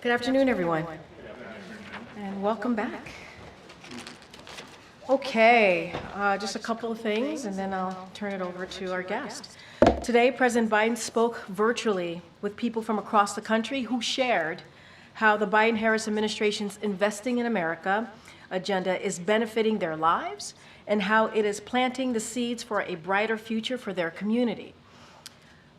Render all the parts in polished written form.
Good afternoon, everyone, and welcome back. Okay, just a couple of things, and then I'll turn it over to our guest. Today, President Biden spoke virtually with people from across the country who shared how the Biden-Harris administration's Investing in America agenda is benefiting their lives and how it is planting the seeds for a brighter future for their community.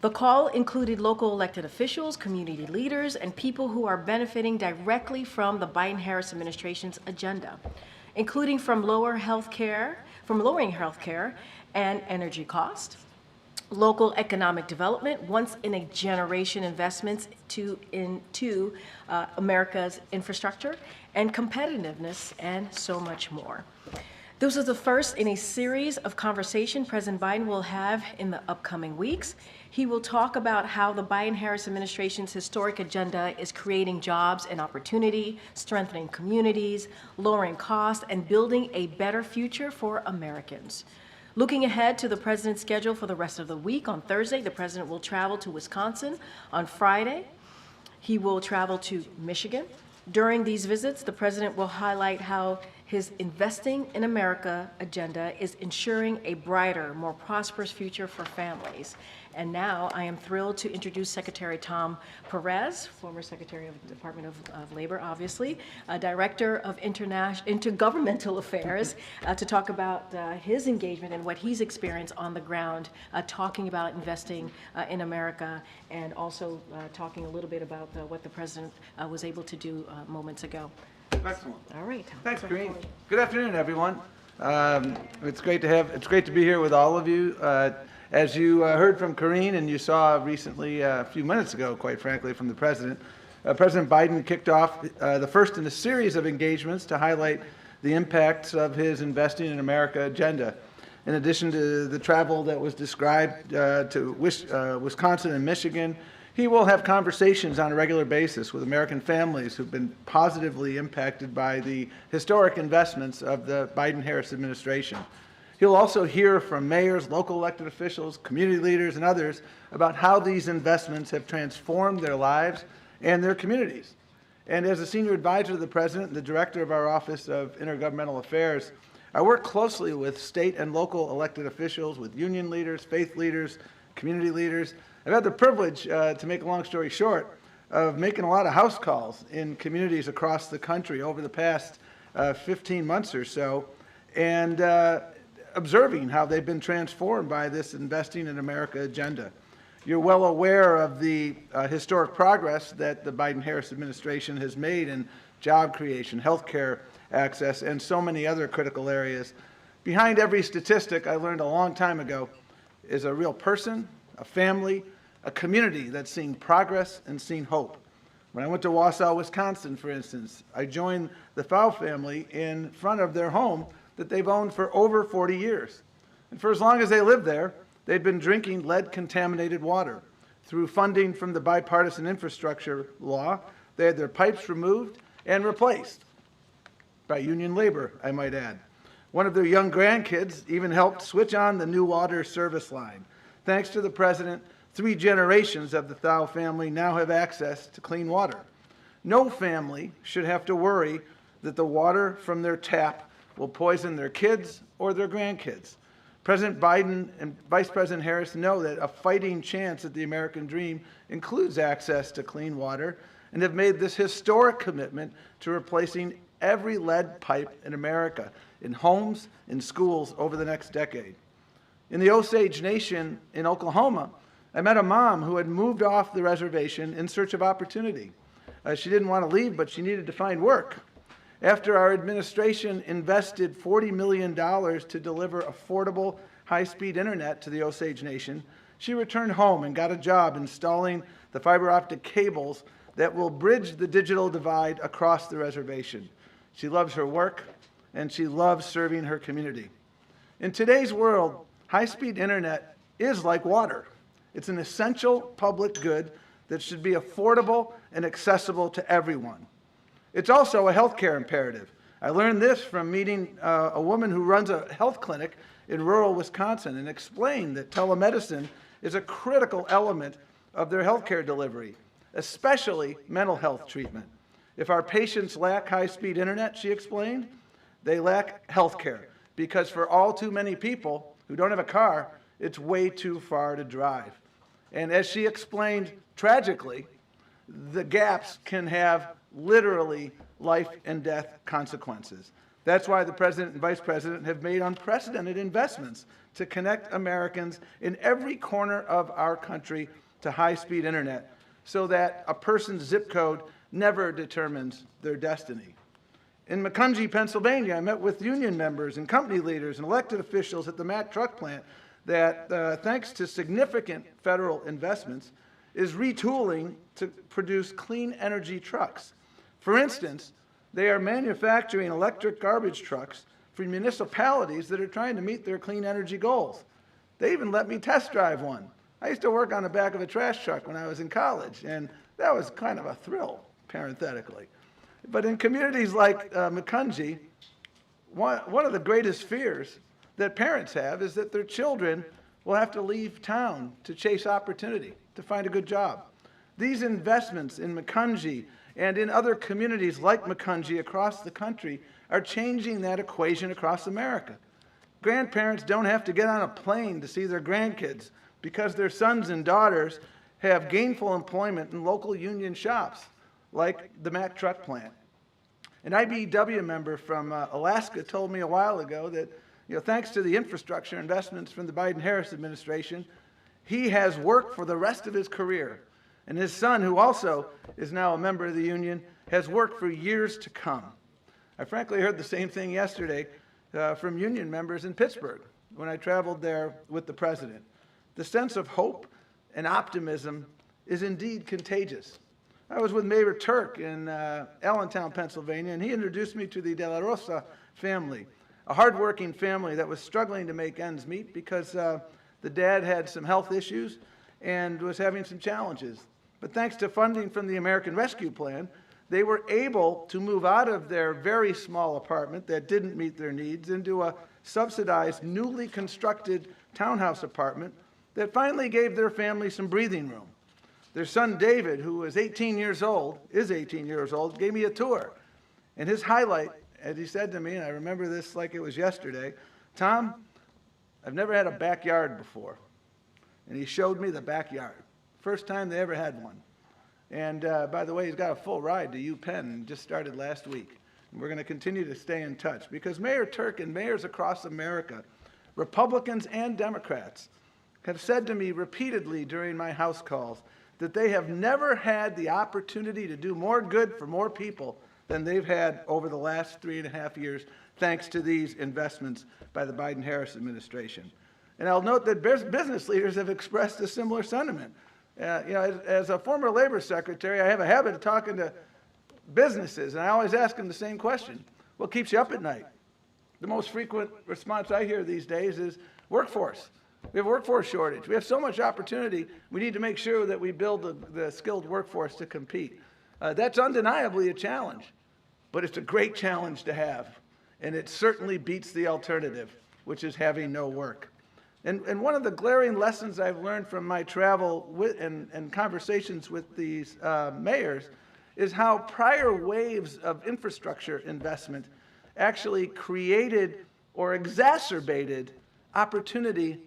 The call included local elected officials, community leaders, and people who are benefiting directly from the Biden-Harris administration's agenda, including from lowering healthcare and energy costs, local economic development, once-in-a-generation investments into America's infrastructure, and competitiveness, and so much more. This is the first in a series of conversations President Biden will have in the upcoming weeks. He will talk about how the Biden-Harris administration's historic agenda is creating jobs and opportunity, strengthening communities, lowering costs, and building a better future for Americans. Looking ahead to the president's schedule for the rest of the week, on Thursday, the president will travel to Wisconsin. On Friday, he will travel to Michigan. During these visits, the president will highlight how his Investing in America agenda is ensuring a brighter, more prosperous future for families. And now I am thrilled to introduce Secretary Tom Perez, former Secretary of the Department of Labor, obviously, Director of Intergovernmental Affairs, to talk about his engagement and what he's experienced on the ground, talking about investing in America, and also talking a little bit about what the president was able to do moments ago. Excellent. All right. Thanks, Karine. Good afternoon, everyone. It's great to be here with all of you. As you heard from Karine, and you saw recently, a few minutes ago, quite frankly, from the president, President Biden kicked off the first in a series of engagements to highlight the impacts of his Investing in America agenda. In addition to the travel that was described to Wisconsin and Michigan, he will have conversations on a regular basis with American families who've been positively impacted by the historic investments of the Biden-Harris administration. He'll also hear from mayors, local elected officials, community leaders, and others about how these investments have transformed their lives and their communities. And as a senior advisor to the president and the director of our Office of Intergovernmental Affairs, I work closely with state and local elected officials, with union leaders, faith leaders, community leaders. I've had the privilege, to make a long story short, of making a lot of house calls in communities across the country over the past 15 months or so, and observing how they've been transformed by this Investing in America agenda. You're well aware of the historic progress that the Biden-Harris administration has made in job creation, healthcare access, and so many other critical areas. Behind every statistic, I learned a long time ago, is a real person, a family, a community that's seen progress and seen hope. When I went to Wausau, Wisconsin, for instance, I joined the Pfau family in front of their home that they've owned for over 40 years. And for as long as they lived there, they'd been drinking lead-contaminated water. Through funding from the bipartisan infrastructure law, they had their pipes removed and replaced by union labor, I might add. One of their young grandkids even helped switch on the new water service line. Thanks to the president, 3 generations of the Pfau family now have access to clean water. No family should have to worry that the water from their tap will poison their kids or their grandkids. President Biden and Vice President Harris know that a fighting chance at the American dream includes access to clean water, and have made this historic commitment to replacing every lead pipe in America, in homes, in schools, over the next decade. In the Osage Nation in Oklahoma, I met a mom who had moved off the reservation in search of opportunity. She didn't want to leave, but she needed to find work. After our administration invested $40 million to deliver affordable, high-speed internet to the Osage Nation, she returned home and got a job installing the fiber optic cables that will bridge the digital divide across the reservation. She loves her work, and she loves serving her community. In today's world, high-speed internet is like water. It's an essential public good that should be affordable and accessible to everyone. It's also a healthcare imperative. I learned this from meeting a woman who runs a health clinic in rural Wisconsin, and explained that telemedicine is a critical element of their healthcare delivery. especially mental health treatment. If our patients lack high-speed internet, she explained, they lack health care, because for all too many people who don't have a car, it's way too far to drive. And as she explained, tragically, the gaps can have literally life and death consequences. That's why the President and Vice President have made unprecedented investments to connect Americans in every corner of our country to high-speed internet so that a person's zip code never determines their destiny. In Macungie, Pennsylvania, I met with union members and company leaders and elected officials at the Mack truck plant that, thanks to significant federal investments, is retooling to produce clean energy trucks. For instance, they are manufacturing electric garbage trucks for municipalities that are trying to meet their clean energy goals. They even let me test drive one. I used to work on the back of a trash truck when I was in college, and that was kind of a thrill, parenthetically. But in communities like Macungie, one of the greatest fears that parents have is that their children will have to leave town to chase opportunity, to find a good job. These investments in Macungie and in other communities like Macungie across the country are changing that equation across America. Grandparents don't have to get on a plane to see their grandkids because their sons and daughters have gainful employment in local union shops, like the Mack truck plant. An IBEW member from Alaska told me a while ago that, thanks to the infrastructure investments from the Biden-Harris administration, he has work for the rest of his career. And his son, who also is now a member of the union, has worked for years to come. I frankly heard the same thing yesterday from union members in Pittsburgh when I traveled there with the president. The sense of hope and optimism is indeed contagious. I was with Mayor Turk in Allentown, Pennsylvania, and he introduced me to the De La Rosa family, a hardworking family that was struggling to make ends meet because the dad had some health issues and was having some challenges. But thanks to funding from the American Rescue Plan, they were able to move out of their very small apartment that didn't meet their needs into a subsidized, newly constructed townhouse apartment that finally gave their family some breathing room. Their son David, who is 18 years old, gave me a tour. And his highlight, as he said to me, and I remember this like it was yesterday, Tom, I've never had a backyard before. And he showed me the backyard. First time they ever had one. And by the way, he's got a full ride to UPenn, just started last week. And we're going to continue to stay in touch because Mayor Turk and mayors across America, Republicans and Democrats, have said to me repeatedly during my House calls that they have never had the opportunity to do more good for more people than they've had over the last 3.5 years, thanks to these investments by the Biden-Harris administration. And I'll note that business leaders have expressed a similar sentiment. As a former labor secretary, I have a habit of talking to businesses, and I always ask them the same question: what keeps you up at night? The most frequent response I hear these days is workforce. We have a workforce shortage. We have so much opportunity. We need to make sure that we build the skilled workforce to compete. That's undeniably a challenge, but it's a great challenge to have, and it certainly beats the alternative, which is having no work. And one of the glaring lessons I've learned from my travel and conversations with these mayors is how prior waves of infrastructure investment actually created or exacerbated opportunity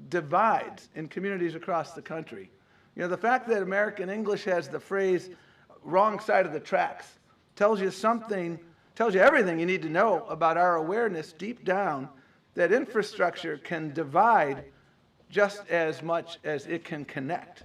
divides in communities across the country. The fact that American English has the phrase wrong side of the tracks tells you everything you need to know about our awareness deep down that infrastructure can divide just as much as it can connect.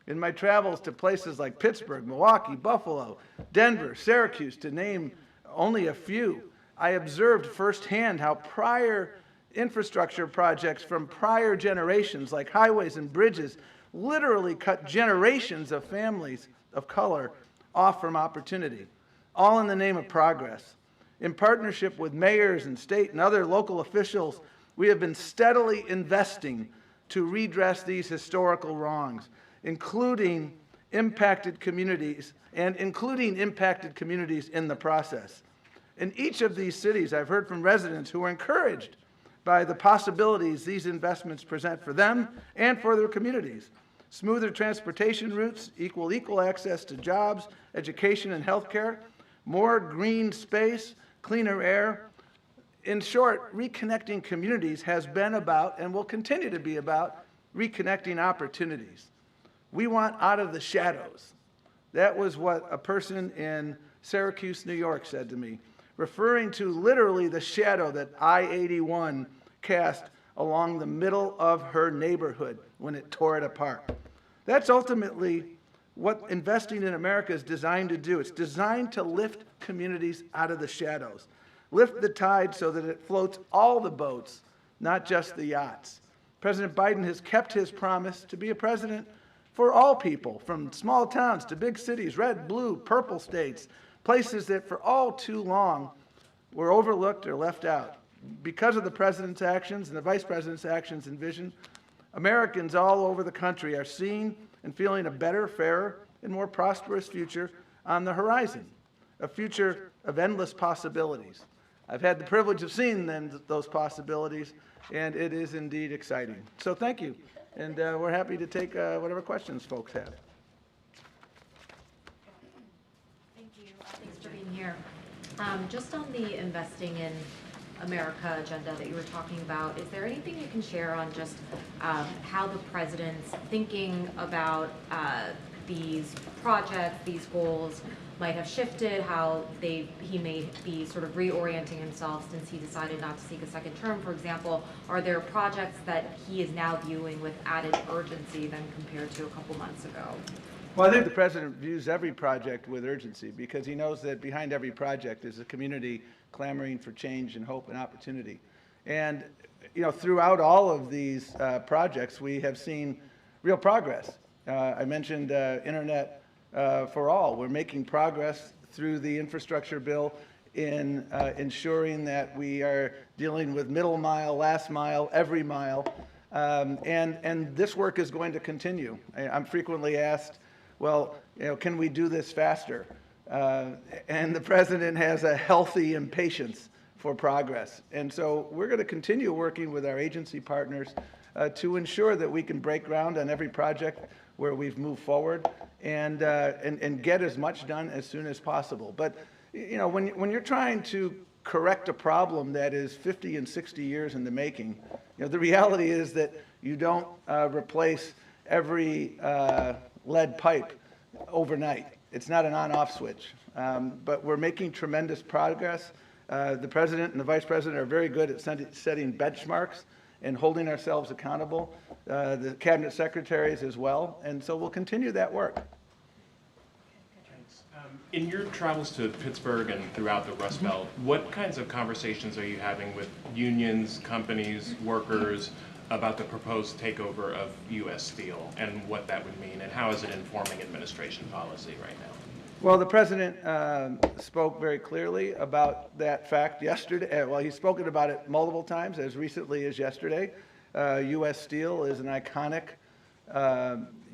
In my travels to places like Pittsburgh, Milwaukee, Buffalo, Denver, Syracuse, to name only a few, I observed firsthand how prior infrastructure projects from prior generations, like highways and bridges, literally cut generations of families of color off from opportunity, all in the name of progress. In partnership with mayors and state and other local officials, we have been steadily investing to redress these historical wrongs, including impacted communities in the process. In each of these cities, I've heard from residents who are encouraged by the possibilities these investments present for them and for their communities. Smoother transportation routes equal access to jobs, education, and healthcare. More green space, cleaner air. In short, reconnecting communities has been about and will continue to be about reconnecting opportunities. We want out of the shadows. That was what a person in Syracuse, New York said to me, referring to literally the shadow that I-81 cast along the middle of her neighborhood when it tore it apart. That's ultimately what investing in America is designed to do. It's designed to lift communities out of the shadows, lift the tide so that it floats all the boats, not just the yachts. President Biden has kept his promise to be a president for all people, from small towns to big cities, red, blue, purple states, places that for all too long were overlooked or left out. Because of the president's actions and the vice president's actions and vision, Americans all over the country are seeing and feeling a better, fairer, and more prosperous future on the horizon, a future of endless possibilities. I've had the privilege of seeing those possibilities, and it is indeed exciting. So thank you, and we're happy to take whatever questions folks have. Thank you. Thanks for being here. Just on the Investing in America agenda that you were talking about, is there anything you can share on just how the president's thinking about these projects, these goals might have shifted, how he may be sort of reorienting himself since he decided not to seek a second term, for example? Are there projects that he is now viewing with added urgency than compared to a couple months ago? Well, I think the president views every project with urgency because he knows that behind every project is a community clamoring for change and hope and opportunity. And, you know, throughout all of these projects, we have seen real progress. I mentioned Internet for all. We're making progress through the infrastructure bill in ensuring that we are dealing with middle mile, last mile, every mile. And this work is going to continue. I'm frequently asked, well, you know, can we do this faster? And the president has a healthy impatience for progress. And so we're going to continue working with our agency partners to ensure that we can break ground on every project where we've moved forward and get as much done as soon as possible. But, you know, when you're trying to correct a problem that is 50 and 60 years in the making, you know, the reality is that you don't replace every lead pipe overnight. It's not an on-off switch. But we're making tremendous progress. The president and the vice president are very good at setting benchmarks and holding ourselves accountable. The cabinet secretaries as well. And so we'll continue that work. Thanks. In your travels to Pittsburgh and throughout the Rust Belt, what kinds of conversations are you having with unions, companies, workers about the proposed takeover of U.S. Steel and what that would mean, and how is it informing administration policy right now? Well, the president spoke very clearly about that fact yesterday. Well, he's spoken about it multiple times, as recently as yesterday. U.S. Steel is an iconic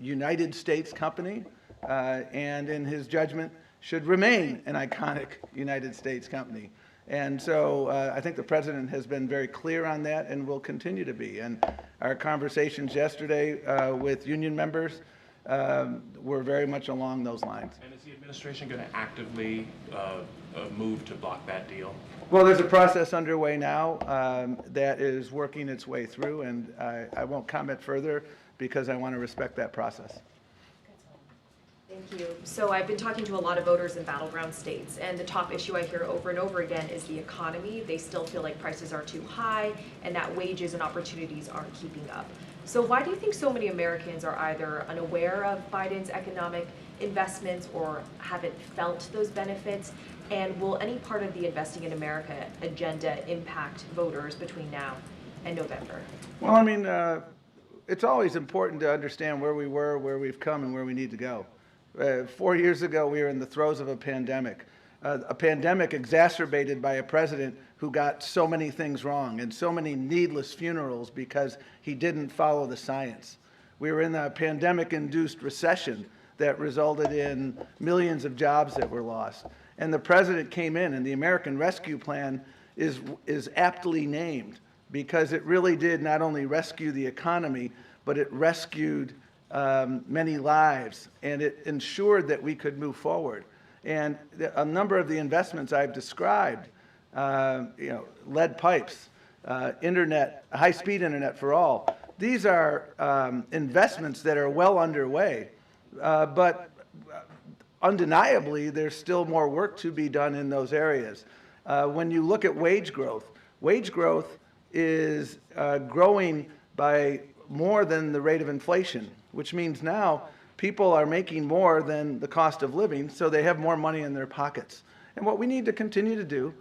United States company, and in his judgment, should remain an iconic United States company. And so I think the president has been very clear on that and will continue to be. And our conversations yesterday with union members were very much along those lines. And is the administration going to actively move to block that deal? Well, there's a process underway now that is working its way through, and I won't comment further because I want to respect that process. Thank you. So I've been talking to a lot of voters in battleground states, and the top issue I hear over and over again is the economy. They still feel like prices are too high and that wages and opportunities aren't keeping up. So why do you think so many Americans are either unaware of Biden's economic investments or haven't felt those benefits? And will any part of the Investing in America agenda impact voters between now and November? Well, I mean, it's always important to understand where we were, where we've come, and where we need to go. 4 years ago, we were in the throes of a pandemic exacerbated by a president who got so many things wrong and so many needless funerals because he didn't follow the science. We were in a pandemic-induced recession that resulted in millions of jobs that were lost. And the president came in, and the American Rescue Plan is aptly named because it really did not only rescue the economy, but it rescued many lives, and it ensured that we could move forward. And a number of the investments I've described, lead pipes, internet, high-speed internet for all, these are investments that are well underway, but undeniably, there's still more work to be done in those areas. When you look at wage growth is growing by more than the rate of inflation, which means now people are making more than the cost of living, so they have more money in their pockets. And what we need to continue to do,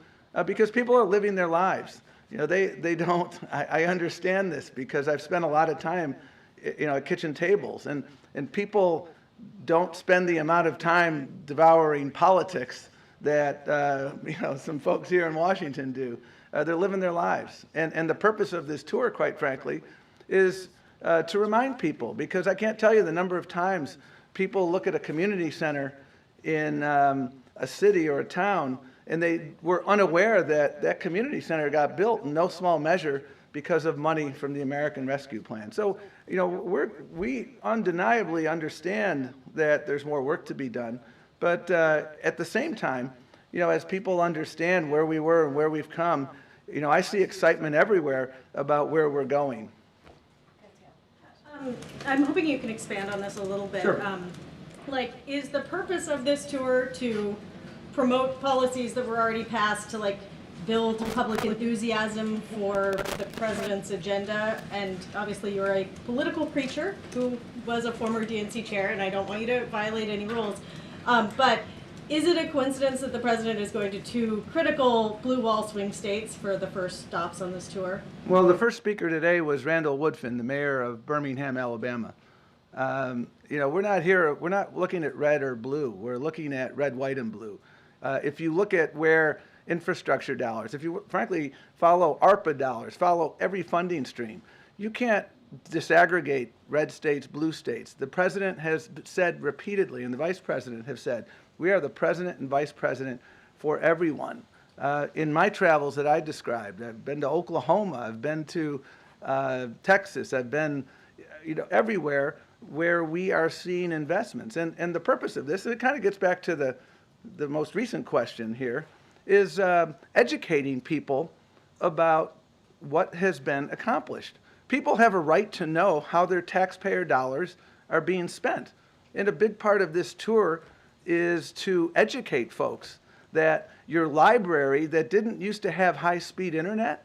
because people are living their lives, they don't, I understand this because I've spent a lot of time, at kitchen tables, and people don't spend the amount of time devouring politics that, some folks here in Washington do. They're living their lives. And the purpose of this tour, quite frankly, is to remind people, because I can't tell you the number of times people look at a community center in a city or a town, and they were unaware that that community center got built in no small measure because of money from the American Rescue Plan. So, we undeniably understand that there's more work to be done, but at the same time, as people understand where we were and where we've come, I see excitement everywhere about where we're going. I'm hoping you can expand on this a little bit. Sure. Is the purpose of this tour to promote policies that were already passed, to build public enthusiasm for the president's agenda? And obviously you're a political preacher who was a former DNC chair, and I don't want you to violate any rules. But is it a coincidence that the president is going to two critical blue wall swing states for the first stops on this tour? Well, the first speaker today was Randall Woodfin, the mayor of Birmingham, Alabama. We're not looking at red or blue. We're looking at red, white, and blue. If you look at where infrastructure dollars, if you frankly follow ARPA dollars, follow every funding stream, you can't disaggregate red states, blue states. The president has said repeatedly, and the vice president have said, we are the president and vice president for everyone. In my travels that I described, I've been to Oklahoma, I've been to Texas, I've been everywhere where we are seeing investments. And the purpose of this, and it kind of gets back to the most recent question here, is educating people about what has been accomplished. People have a right to know how their taxpayer dollars are being spent. And a big part of this tour is to educate folks that your library that didn't used to have high-speed internet,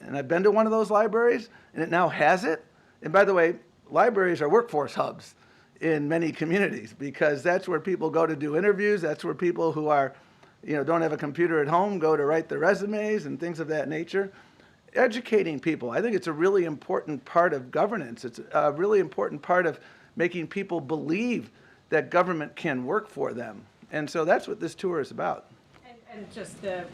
and I've been to one of those libraries, and it now has it. And by the way, libraries are workforce hubs in many communities because that's where people go to do interviews. That's where people who are, don't have a computer at home go to write their resumes and things of that nature. Educating people, I think it's a really important part of governance. It's a really important part of making people believe that government can work for them. And so that's what this tour is about. And just the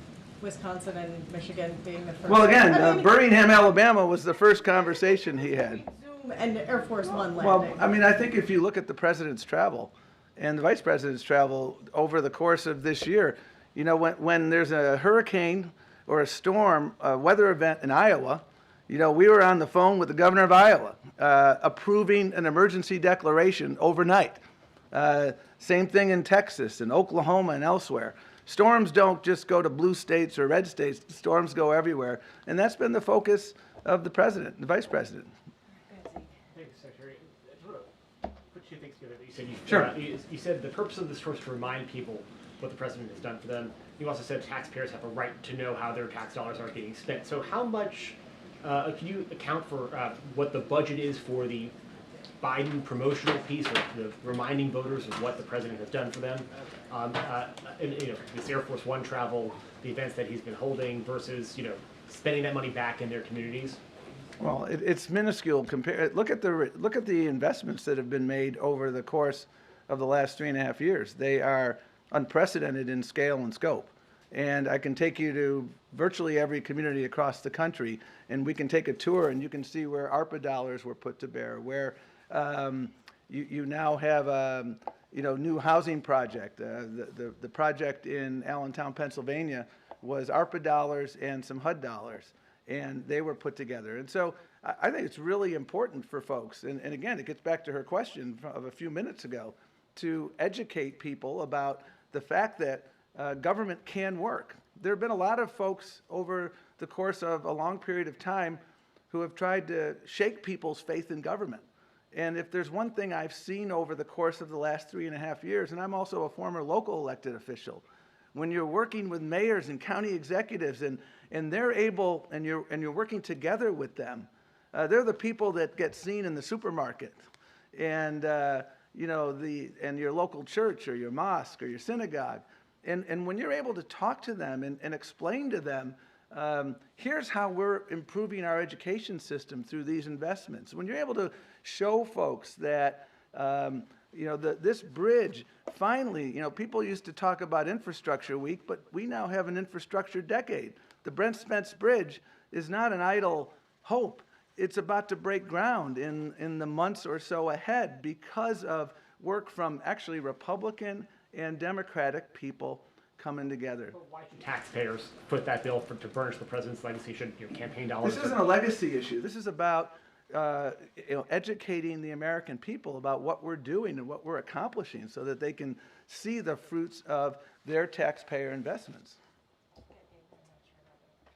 Wisconsin and Michigan being the first. Well, again, Birmingham, Alabama was the first conversation he had. Zoom and Air Force One landing. Well, I think if you look at the president's travel and the vice president's travel over the course of this year, when there's a hurricane or a storm, a weather event in Iowa, we were on the phone with the governor of Iowa approving an emergency declaration overnight. Same thing in Texas and Oklahoma and elsewhere. Storms don't just go to blue states or red states. Storms go everywhere. And that's been the focus of the president, the vice president. Thank you, Secretary. I just want to put two things together that you said. Sure. You said the purpose of this tour is to remind people what the president has done for them. You also said taxpayers have a right to know how their tax dollars are getting spent. So how much, can you account for what the budget is for the Biden promotional piece, or the reminding voters of what the president has done for them, this Air Force One travel, the events that he's been holding versus spending that money back in their communities? Well, it's minuscule compared. Look at the investments that have been made over the course of the last 3.5 years. They are unprecedented in scale and scope. And I can take you to virtually every community across the country, and we can take a tour, and you can see where ARPA dollars were put to bear, where you now have a new housing project. The project in Allentown, Pennsylvania was ARPA dollars and some HUD dollars, and they were put together. And so I think it's really important for folks, and again, it gets back to her question of a few minutes ago, to educate people about the fact that government can work. There have been a lot of folks over the course of a long period of time who have tried to shake people's faith in government. And if there's one thing I've seen over the course of the last 3.5 years, and I'm also a former local elected official, when you're working with mayors and county executives and they're able, and you're working together with them, they're the people that get seen in the supermarket and and your local church or your mosque or your synagogue. And when you're able to talk to them and explain to them, here's how we're improving our education system through these investments. When you're able to show folks that, this bridge, finally, people used to talk about infrastructure week, but we now have an infrastructure decade. The Brent Spence Bridge is not an idle hope. It's about to break ground in the months or so ahead because of work from actually Republican and Democratic people coming together. Why should taxpayers foot that bill to burnish the president's legacy? Should campaign dollars? This isn't a legacy issue. This is about educating the American people about what we're doing and what we're accomplishing so that they can see the fruits of their taxpayer investments.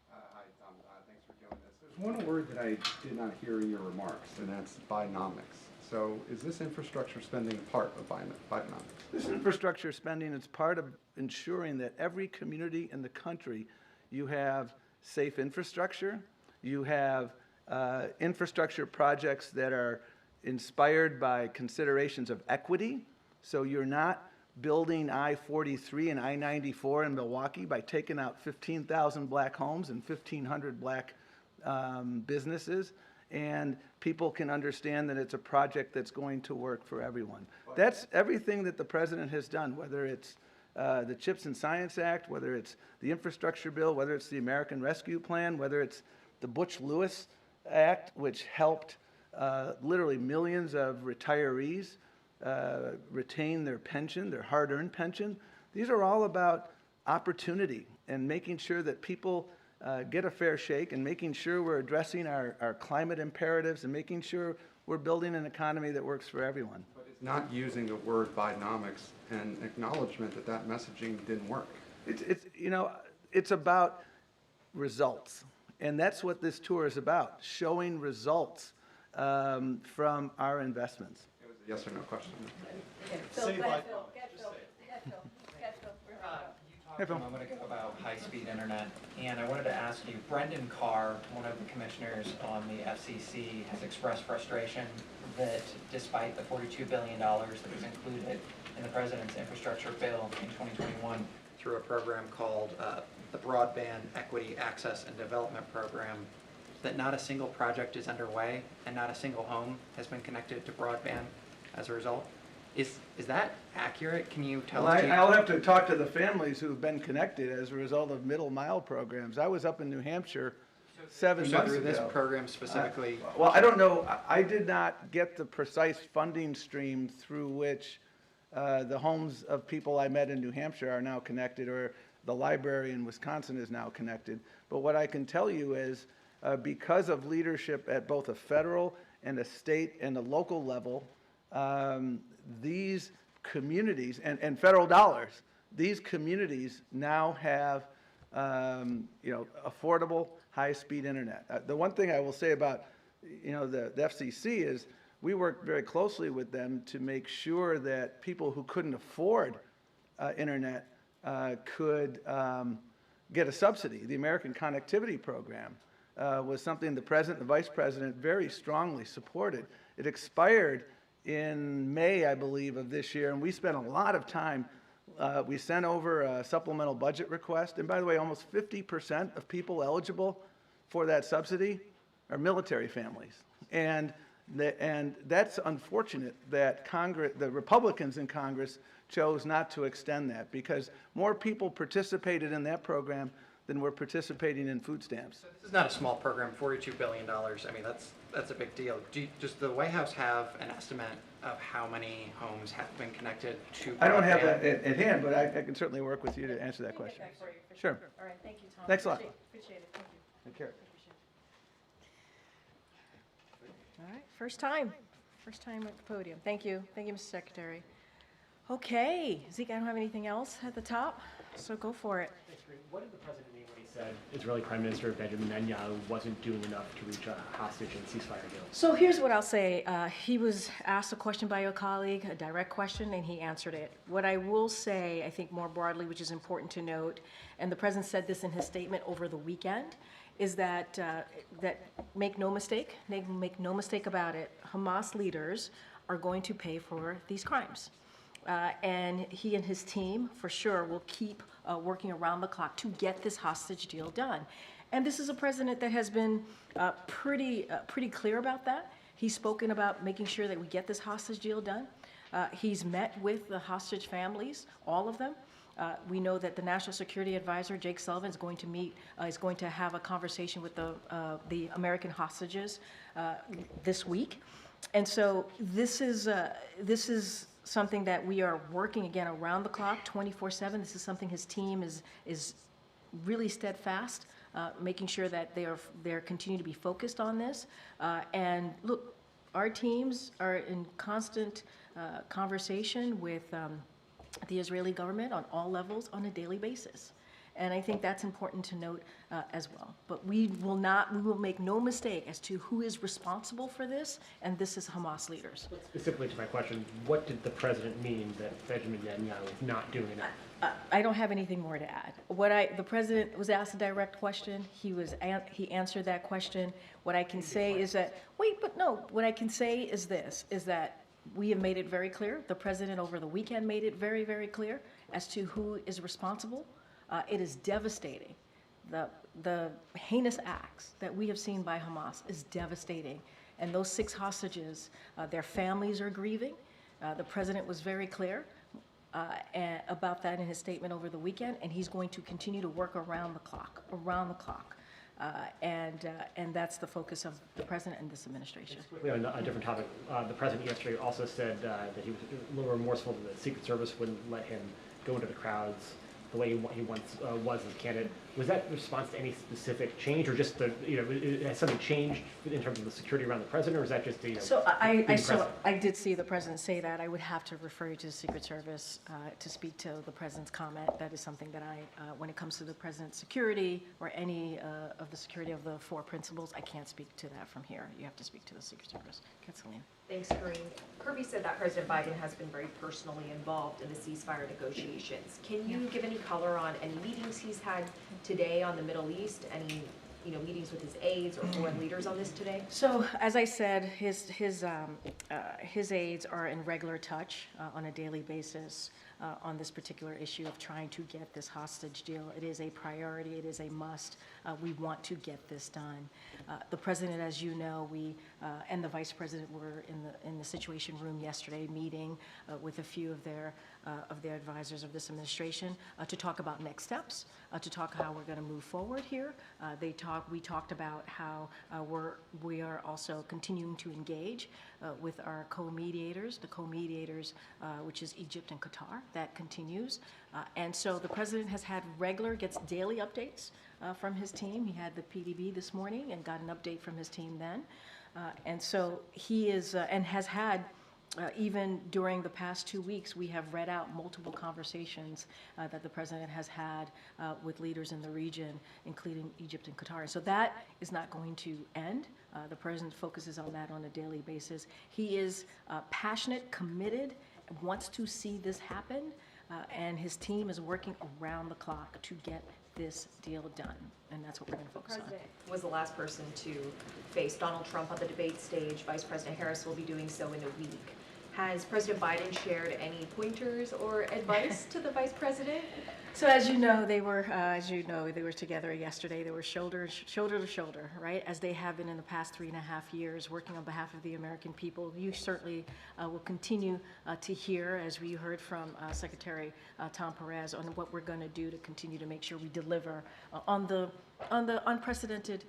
Hi, Tom. Thanks for doing this. There's one word that I did not hear in your remarks, and that's Bidenomics. So is this infrastructure spending part of Bidenomics? This infrastructure spending is part of ensuring that every community in the country, you have safe infrastructure, you have infrastructure projects that are inspired by considerations of equity. So you're not building I-43 and I-94 in Milwaukee by taking out 15,000 black homes and 1,500 black businesses. And people can understand that it's a project that's going to work for everyone. That's everything that the president has done, whether it's the CHIPS and Science Act, whether it's the infrastructure bill, whether it's the American Rescue Plan, whether it's the Butch-Lewis Act, which helped literally millions of retirees retain their pension, their hard-earned pension. These are all about opportunity and making sure that people get a fair shake and making sure we're addressing our climate imperatives and making sure we're building an economy that works for everyone. But it's not using the word Bidenomics and acknowledgement that that messaging didn't work. It's about results. And that's what this tour is about, showing results from our investments. It was a yes or no question. Phil, go ahead, Phil. You talked a moment ago about high-speed internet, and I wanted to ask you, Brendan Carr, one of the commissioners on the FCC, has expressed frustration that despite the $42 billion that was included in the president's infrastructure bill in 2021 through a program called the Broadband Equity Access and Development Program, that not a single project is underway and not a single home has been connected to broadband as a result. Is that accurate? Can you tell us? I'll have to talk to the families who've been connected as a result of middle mile programs. I was up in New Hampshire 7 months through ago. this program specifically? Well, I don't know. I did not get the precise funding stream through which the homes of people I met in New Hampshire are now connected, or the library in Wisconsin is now connected. But what I can tell you is because of leadership at both a federal and a state and a local level, these communities and federal dollars, these communities now have affordable high-speed internet. The one thing I will say about the FCC is we work very closely with them to make sure that people who couldn't afford internet could get a subsidy. The American Connectivity Program was something the president and the vice president very strongly supported. It expired in May, I believe, of this year, and we spent a lot of time. We sent over a supplemental budget request, and by the way, almost 50% of people eligible for that subsidy are military families. And that's unfortunate that the Republicans in Congress chose not to extend that, because more people participated in that program than were participating in food stamps. So this is not a small program, $42 billion. I mean, that's a big deal. Does the White House have an estimate of how many homes have been connected to broadband? I don't have that at hand, but I can certainly work with you to answer that question. Get that for you, for Sure. All right, thank you, Tom. Thanks a lot. Appreciate it, thank you. Take care. Appreciate All right, first time at the podium. Thank you, Mr. Secretary. Okay, Zeke, I don't have anything else at the top, so go for it. Thanks, Karine. What did the president mean when he said Israeli Prime Minister Benjamin Netanyahu wasn't doing enough to reach a hostage and ceasefire deal? So here's what I'll say. He was asked a question by a colleague, a direct question, and he answered it. What I will say, I think more broadly, which is important to note, and the president said this in his statement over the weekend, is that make no mistake about it, Hamas leaders are going to pay for these crimes. And he and his team, for sure, will keep working around the clock to get this hostage deal done. And this is a president that has been pretty clear about that. He's spoken about making sure that we get this hostage deal done. He's met with the hostage families, all of them. We know that the National Security Advisor, Jake Sullivan, is going to have a conversation with the American hostages this week. And so this is something that we are working, again, around the clock, 24/7. This is something his team is really steadfast, making sure that they're continue to be focused on this. And look, our teams are in constant conversation with the Israeli government on all levels on a daily basis. And I think that's important to note as well. But we will make no mistake as to who is responsible for this, and this is Hamas leaders. Specifically to my question, what did the president mean that Benjamin Netanyahu is not doing enough? I don't have anything more to add. The president was asked a direct question. He answered that question. What I can say is that, what I can say is this, is that we have made it very clear. The president over the weekend made it very, very clear as to who is responsible. It is devastating. The heinous acts that we have seen by Hamas is devastating. And those 6 hostages, their families are grieving. The president was very clear about that in his statement over the weekend, and he's going to continue to work around the clock. And that's the focus of the president and this administration. Quickly on a different topic, the president yesterday also said that he was a little remorseful that the Secret Service wouldn't let him go into the crowds the way he once was as a candidate. Was that in response to any specific change, or just has something changed in terms of the security around the president, or is that just So I did see the president say that. I would have to refer you to the Secret Service to speak to the president's comment. That is something that when it comes to the president's security or any of the security of the 4 principles, I can't speak to that from here. You have to speak to the Secret Service. Kathleen. Thanks, Karine. Kirby said that President Biden has been very personally involved in the ceasefire negotiations. Can you give any color on any meetings he's had today on the Middle East? Any meetings with his aides or foreign leaders on this today? So, as I said, his aides are in regular touch on a daily basis on this particular issue of trying to get this hostage deal. It is a priority. It is a must. We want to get this done. The president, as you know, and the vice president were in the Situation Room yesterday, meeting with a few of their advisors of this administration to talk about next steps, to talk how we're going to move forward here. We talked about how we are also continuing to engage with our co-mediators, which is Egypt and Qatar. That continues. And so the president gets daily updates from his team. He had the PDB this morning and got an update from his team then. And so he is, and has had, even during the past 2 weeks, we have read out multiple conversations that the president has had with leaders in the region, including Egypt and Qatar. So that is not going to end. The president focuses on that on a daily basis. He is passionate, committed, wants to see this happen, and his team is working around the clock to get this deal done, and that's what we're going to focus on. The president was the last person to face Donald Trump on the debate stage. Vice President Harris will be doing so in a week. Has President Biden shared any pointers or advice to the vice president? So as you know, they were together yesterday. They were shoulder to shoulder, right? As they have been in the past 3.5 years, working on behalf of the American people. You certainly will continue to hear, as we heard from Secretary Tom Perez, on what we're going to do to continue to make sure we deliver on the unprecedented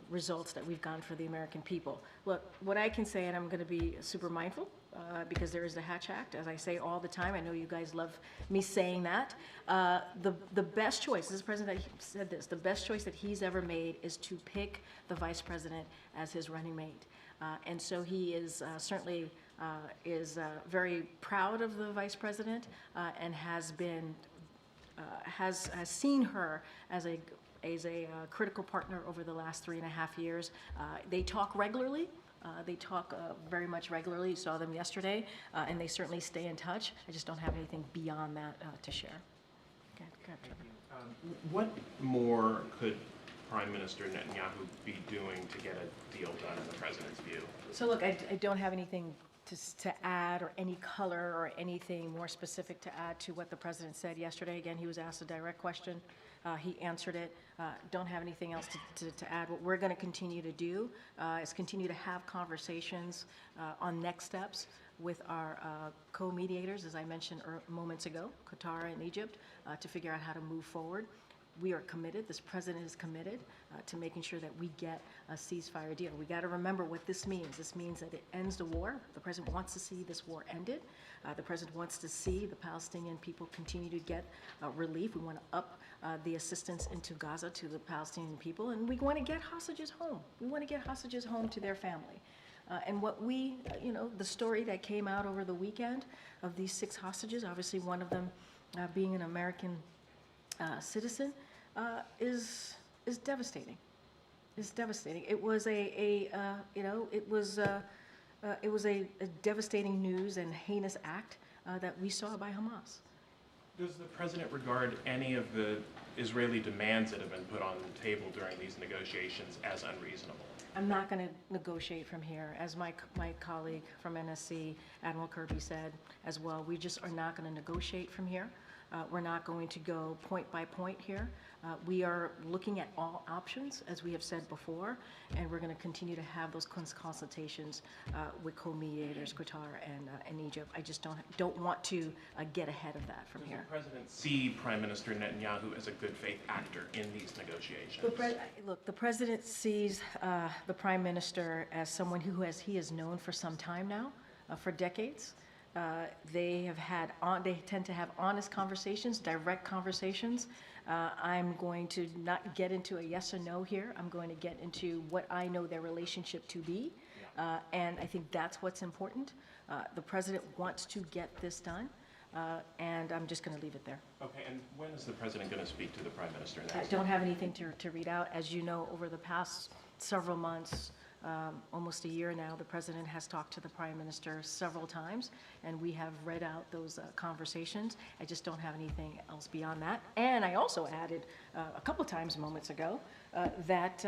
results that we've gotten for the American people. Look, what I can say, and I'm going to be super mindful, because there is the Hatch Act, as I say all the time. I know you guys love me saying that. The best choice, this is the president that said this, the best choice that he's ever made is to pick the vice president as his running mate. And so he is certainly very proud of the vice president and has been has seen her as a critical partner over the last 3.5 years. They talk regularly. They talk very much regularly. You saw them yesterday, and they certainly stay in touch. I just don't have anything beyond that to share. Okay. What more could Prime Minister Netanyahu be doing to get a deal done in the president's view? So look, I don't have anything to add or any color or anything more specific to add to what the president said yesterday. Again, he was asked a direct question. He answered it. Don't have anything else to add. What we're going to continue to do is continue to have conversations on next steps with our co-mediators, as I mentioned moments ago, Qatar and Egypt, to figure out how to move forward. We are committed, this president is committed to making sure that we get a ceasefire deal. We got to remember what this means. This means that it ends the war. The president wants to see this war ended. The president wants to see the Palestinian people continue to get relief. We want to up the assistance into Gaza to the Palestinian people, and we want to get hostages home. We want to get hostages home to their family. And what we, the story that came out over the weekend of these 6 hostages, obviously one of them being an American citizen, is devastating. It's devastating. It was it was a devastating news and heinous act that we saw by Hamas. Does the president regard any of the Israeli demands that have been put on the table during these negotiations as unreasonable? I'm not going to negotiate from here. As my colleague from NSC, Admiral Kirby, said as well, we just are not going to negotiate from here. We're not going to go point by point here. We are looking at all options, as we have said before, and we're going to continue to have those consultations with co-mediators, Qatar and Egypt. I just don't want to get ahead of that from here. Does the president see Prime Minister Netanyahu as a good faith actor in these negotiations? Look, the president sees the prime minister as someone he has known for some time now, for decades. They tend to have honest conversations, direct conversations. I'm going to not get into a yes or no here. I'm going to get into what I know their relationship to be. And I think that's what's important. The president wants to get this done. And I'm just going to leave it there. Okay, and when is the president going to speak to the prime minister next? I don't have anything to read out. As you know, over the past several months, almost a year now, the president has talked to the prime minister several times, and we have read out those conversations. I just don't have anything else beyond that. And I also added a couple times moments ago that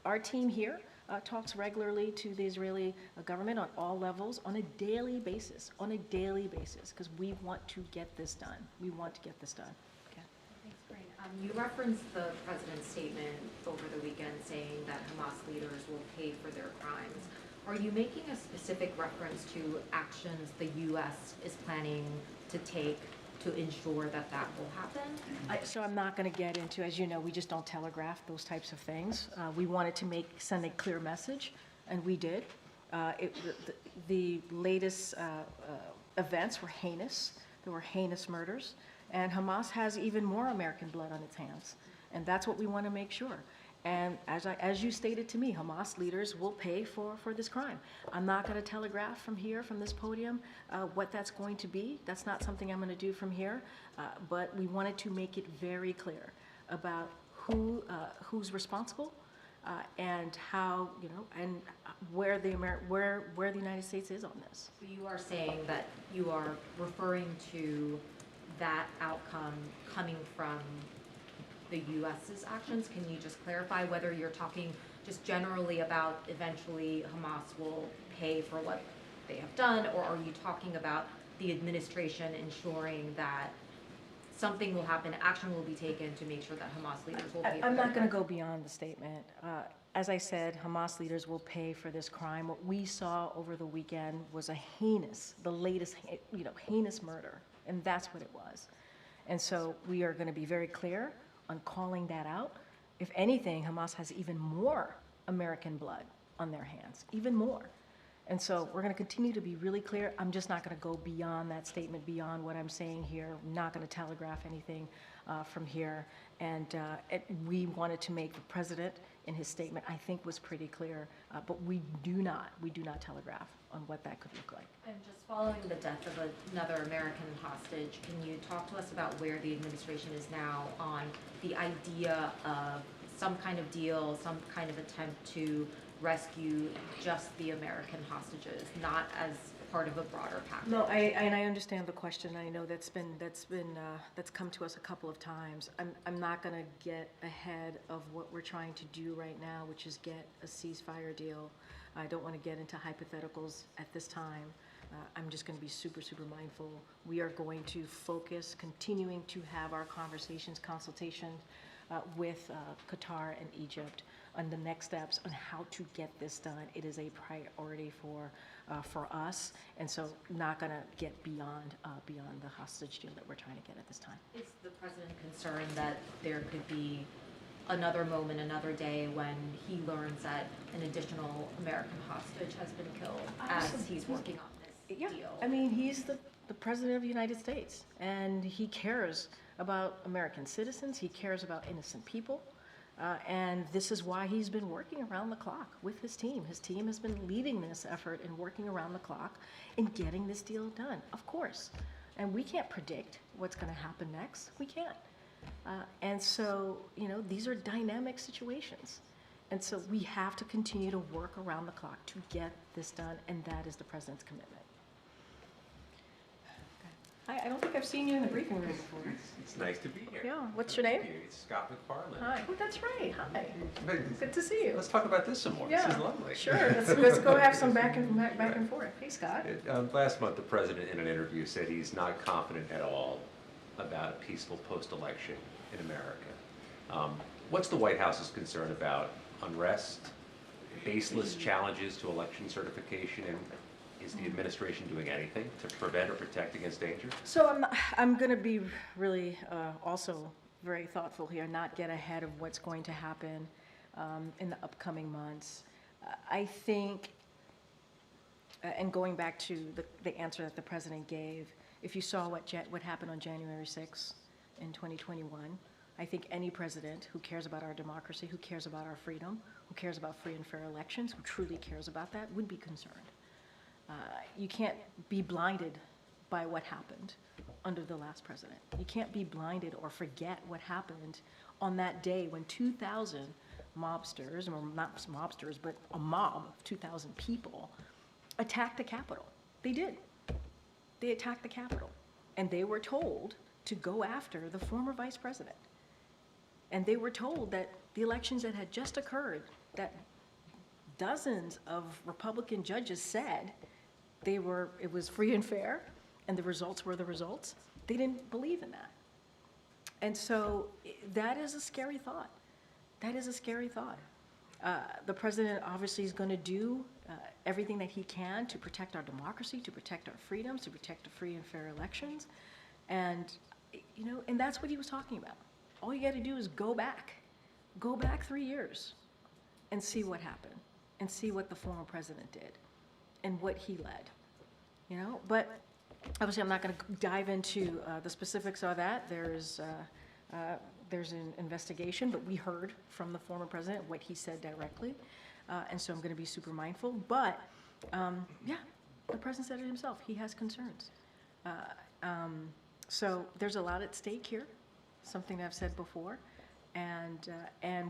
our team here talks regularly to the Israeli government on all levels on a daily basis, because we want to get this done. We want to get this done. Okay. Thanks, Karine. You referenced the president's statement over the weekend saying that Hamas leaders will pay for their crimes. Are you making a specific reference to actions the U.S. is planning to take to ensure that that will happen? So I'm not going to get into, as you know, we just don't telegraph those types of things. We wanted to send a clear message, and we did. The latest events were heinous. There were heinous murders, and Hamas has even more American blood on its hands, and that's what we want to make sure. And as you stated to me, Hamas leaders will pay for this crime. I'm not going to telegraph from here, from this podium, what that's going to be. That's not something I'm going to do from here. But we wanted to make it very clear about who's responsible and how, and where the United States is on this. So you are saying that you are referring to that outcome coming from the U.S.'s actions. Can you just clarify whether you're talking just generally about eventually Hamas will pay for what they have done, or are you talking about the administration ensuring that something will happen, action will be taken to make sure that Hamas leaders will pay for I'm not their going to go beyond the statement. As I said, Hamas leaders will pay for this crime. What we saw over the weekend was the latest heinous murder, and that's what it was. And so we are going to be very clear on calling that out. If anything, Hamas has even more American blood on their hands, even more. And so we're going to continue to be really clear. I'm just not going to go beyond that statement, beyond what I'm saying here. I'm not going to telegraph anything from here. And we wanted to make the president in his statement, I think was pretty clear, but we do not telegraph on what that could look like. And just following the death of another American hostage, can you talk to us about where the administration is now on the idea of some kind of deal, some kind of attempt to rescue just the American hostages, not as part of a broader package? No, I understand the question. I know that's come to us a couple of times. I'm not going to get ahead of what we're trying to do right now, which is get a ceasefire deal. I don't want to get into hypotheticals at this time. I'm just going to be super, super mindful. We are going to focus, continuing to have our conversations, consultations with Qatar and Egypt on the next steps on how to get this done. It is a priority for us, and so not going to get beyond the hostage deal that we're trying to get at this time. Is the president concerned that there could be another moment, another day when he learns that an additional American hostage has been killed as he's working on this deal? I mean, he's the president of the United States, and he cares about American citizens. He cares about innocent people. And this is why he's been working around the clock with his team. His team has been leading this effort and working around the clock in getting this deal done, of course. And we can't predict what's going to happen next. We can't. And so, these are dynamic situations. And so we have to continue to work around the clock to get this done, and that is the president's commitment. I don't think I've seen you in the briefing room before. It's nice to be here. Yeah, what's your name? It's Scott McFarland. Hi. Oh, that's right. Hi. Good to see you. Let's talk about this some more. Yeah, This is lovely. Sure. Let's go have some back and forth. Hey, Scott. Last month, the president in an interview said he's not confident at all about a peaceful post-election in America. What's the White House's concern about unrest, baseless challenges to election certification, and is the administration doing anything to prevent or protect against danger? So I'm going to be really also very thoughtful here, not get ahead of what's going to happen in the upcoming months. I think, and going back to the answer that the president gave, if you saw what happened on January 6th in 2021, I think any president who cares about our democracy, who cares about our freedom, who cares about free and fair elections, who truly cares about that, would be concerned. You can't be blinded by what happened under the last president. You can't be blinded or forget what happened on that day when 2,000 mobsters, or not mobsters, but a mob of 2,000 people attacked the Capitol. They did. They attacked the Capitol. And they were told to go after the former vice president. And they were told that the elections that had just occurred, that dozens of Republican judges said it was free and fair, and the results were the results. They didn't believe in that. And so that is a scary thought. That is a scary thought. The president obviously is going to do everything that he can to protect our democracy, to protect our freedoms, to protect the free and fair elections. And, and that's what he was talking about. All you got to do is go back 3 years and see what happened and see what the former president did and what he led, But obviously, I'm not going to dive into the specifics of that. There's an investigation, but we heard from the former president what he said directly, and so I'm going to be super mindful. But the president said it himself. He has concerns. So there's a lot at stake here, something that I've said before. And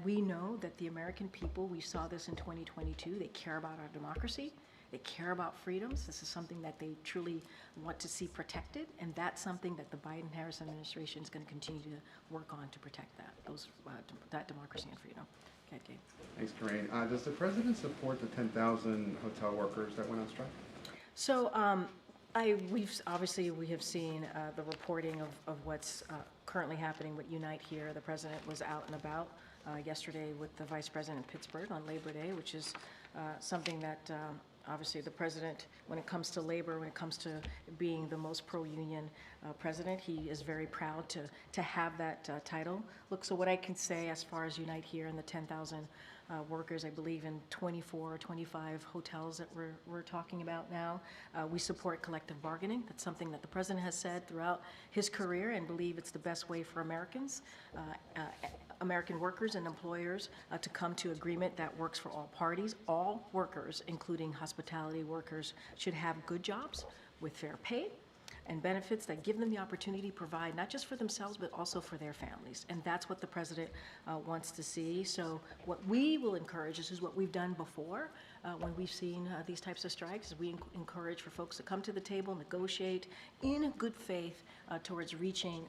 we know that the American people, we saw this in 2022, they care about our democracy. They care about freedoms. This is something that they truly want to see protected, and that's something that the Biden-Harris administration is going to continue to work on to protect that democracy and freedom. Okay, Gabe. Thanks, Karine. Does the president support the 10,000 hotel workers that went on strike? So we have seen the reporting of what's currently happening with Unite Here. The president was out and about yesterday with the vice president in Pittsburgh on Labor Day, which is something that obviously the president, when it comes to labor, when it comes to being the most pro-union president, he is very proud to have that title. Look, so what I can say as far as Unite Here and the 10,000 workers, I believe in 24 or 25 hotels that we're talking about now. We support collective bargaining. That's something that the president has said throughout his career and believe it's the best way for Americans. American workers and employers to come to agreement that works for all parties. All workers, including hospitality workers, should have good jobs with fair pay and benefits that give them the opportunity to provide not just for themselves but also for their families. And that's what the president wants to see. So what we will encourage, this is what we've done before when we've seen these types of strikes, is we encourage for folks to come to the table, negotiate in good faith towards reaching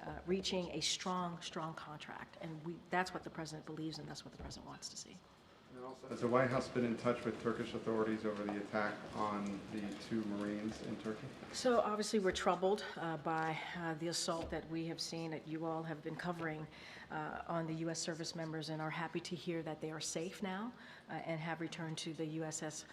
a strong contract. And that's what the president believes, and that's what the president wants to see. And also, has the White House been in touch with Turkish authorities over the attack on the 2 Marines in Turkey? So obviously we're troubled by the assault that we have seen, that you all have been covering on the U.S. service members, and are happy to hear that they are safe now and have returned to the USS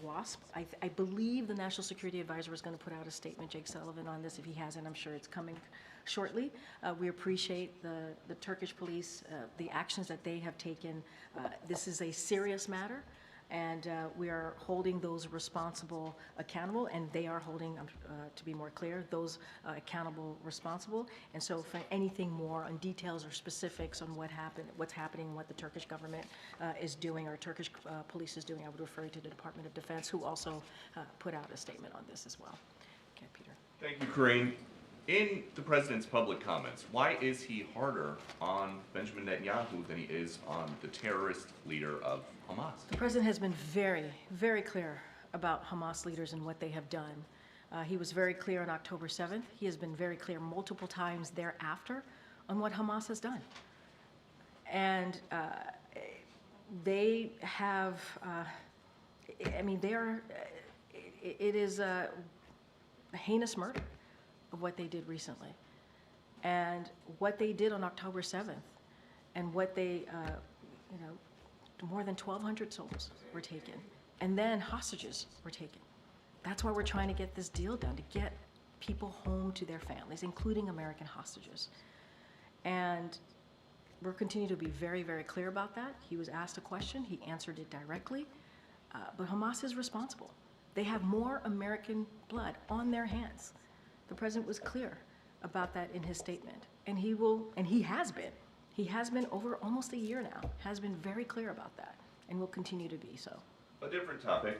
Wasp. I believe the National Security Advisor is going to put out a statement, Jake Sullivan, on this. If he hasn't, I'm sure it's coming shortly. We appreciate the Turkish police, the actions that they have taken. This is a serious matter, and we are holding those responsible accountable, and they are holding, to be more clear, those accountable responsible. And so for anything more on details or specifics on what happened, what's happening, what the Turkish government is doing, or Turkish police is doing, I would refer you to the Department of Defense, who also put out a statement on this as well. Okay, Peter. Thank you, Karine. In the president's public comments, why is he harder on Benjamin Netanyahu than he is on the terrorist leader of Hamas? The president has been very, very clear about Hamas leaders and what they have done. He was very clear on October 7th. He has been very clear multiple times thereafter on what Hamas has done. And they have, it is a heinous murder of what they did recently. And what they did on October 7th, and what they, more than 1,200 souls were taken, and then hostages were taken. That's why we're trying to get this deal done, to get people home to their families, including American hostages. And we're continuing to be very, very clear about that. He was asked a question, he answered it directly, but Hamas is responsible. They have more American blood on their hands. The president was clear about that in his statement, and he has been over almost a year now, has been very clear about that, and will continue to be so. A different topic.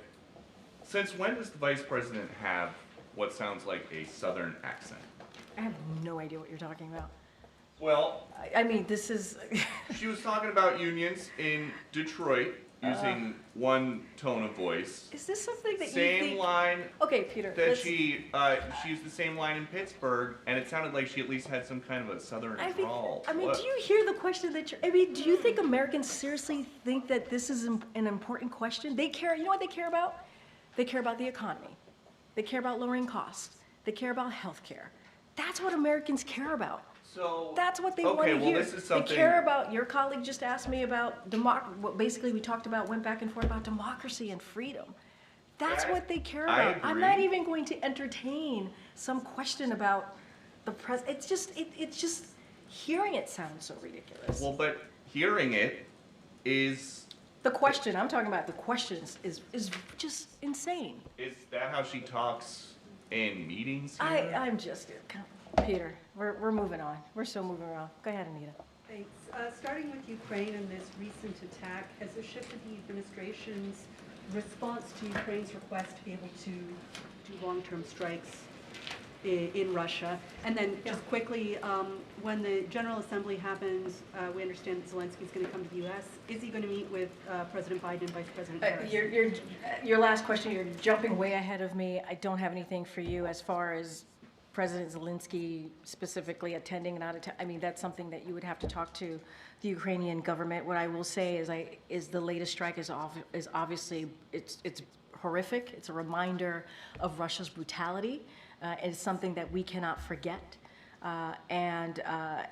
Since when does the vice president have what sounds like a southern accent? I have no idea what you're talking about. Well, I mean, this is... she was talking about unions in Detroit using one tone of voice. Is this something that same you think... line Okay, Peter. that she used the same line in Pittsburgh, and it sounded like she at least had some kind of a southern drawl. Do you hear the question that you're... do you think Americans seriously think that this is an important question? They care, you know what they care about? They care about the economy. They care about lowering costs. They care about health care. That's what Americans care about. So that's what they want to hear. This is something... They care about, your colleague just asked me about, what basically we talked about, went back and forth about democracy and freedom. That's what they care about. I'm not even going to entertain some question about the president. It's just, hearing it sounds so ridiculous. Well, but hearing it is... The question, I'm talking about the question is just insane. Is that how she talks in meetings here? I'm just, Peter, we're moving on. We're still moving around. Go ahead, Anita. Thanks. Starting with Ukraine and this recent attack, has there shifted the administration's response to Ukraine's request to be able to do long-term strikes in Russia? And then just quickly, when the General Assembly happens, we understand that Zelensky's going to come to the U.S. Is he going to meet with President Biden and Vice President Perez? Your last question, you're jumping way ahead of me. I don't have anything for you as far as President Zelensky specifically attending and not attending. I mean, that's something that you would have to talk to the Ukrainian government. What I will say is the latest strike is obviously, it's horrific. It's a reminder of Russia's brutality. It's something that we cannot forget.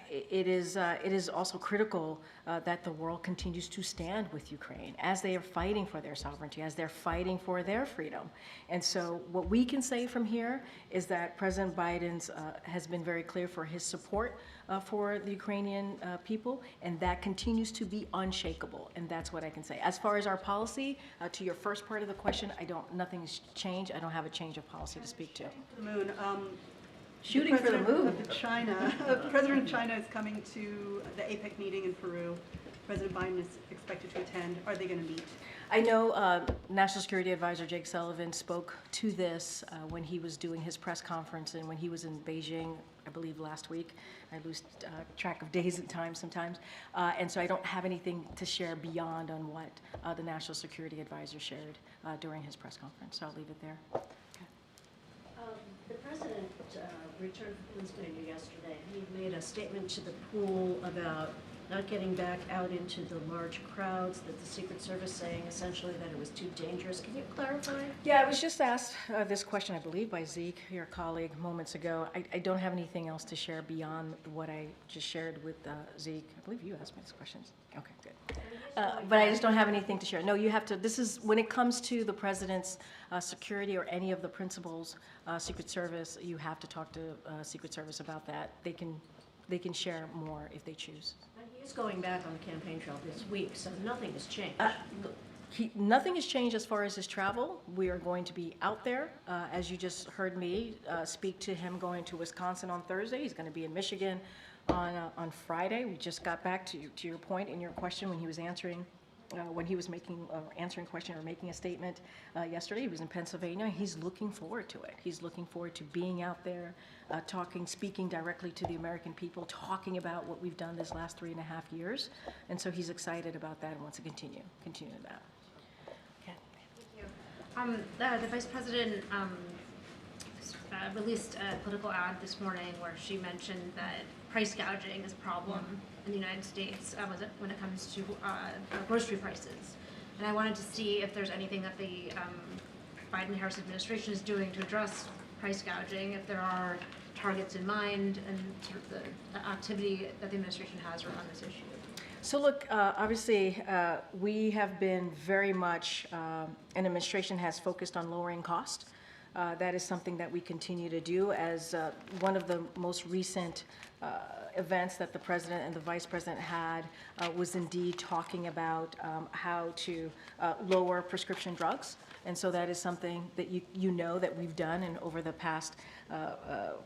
It is also critical that the world continues to stand with Ukraine as they are fighting for their sovereignty, as they're fighting for their freedom. And so what we can say from here is that President Biden has been very clear for his support for the Ukrainian people, and that continues to be unshakable. And that's what I can say. As far as our policy, to your first part of the question, nothing has changed. I don't have a change of policy to speak to. The moon. Shooting for the moon. President of China is coming to the APEC meeting in Peru. President Biden is expected to attend. Are they going to meet? I know National Security Advisor Jake Sullivan spoke to this when he was doing his press conference and when he was in Beijing, I believe last week. I lose track of days and times sometimes. And so I don't have anything to share beyond on what the National Security Advisor shared during his press conference. So I'll leave it there. The president returned from Pennsylvania yesterday. He made a statement to the pool about not getting back out into the large crowds, that the Secret Service saying essentially that it was too dangerous. Can you clarify? Yeah, I was just asked this question, I believe, by Zeke, your colleague, moments ago. I don't have anything else to share beyond what I just shared with Zeke. I believe you asked me this question. Okay, good. But I just don't have anything to share. No, you have to, this is, when it comes to the president's security or any of the principals, Secret Service, you have to talk to Secret Service about that. They can share more if they choose. He is going back on the campaign trail this week, so nothing has changed. Nothing has changed as far as his travel. We are going to be out there. As you just heard me speak to him going to Wisconsin on Thursday. He's going to be in Michigan on Friday. We just got back to your point in your question when he was answering answering a question or making a statement yesterday. He was in Pennsylvania. He's looking forward to it. He's looking forward to being out there, speaking directly to the American people, talking about what we've done this last 3.5 years. And so he's excited about that and wants to continue that. Thank you. The Vice President released a political ad this morning where she mentioned that price gouging is a problem in the United States when it comes to grocery prices. And I wanted to see if there's anything that the Biden-Harris administration is doing to address price gouging, if there are targets in mind, and sort of the activity that the administration has around this issue. So look, obviously, we have been very much, an administration has focused on lowering cost. That is something that we continue to do. As one of the most recent events that the president and the vice president had was indeed talking about how to lower prescription drugs. And so that is something that you know that we've done and over the past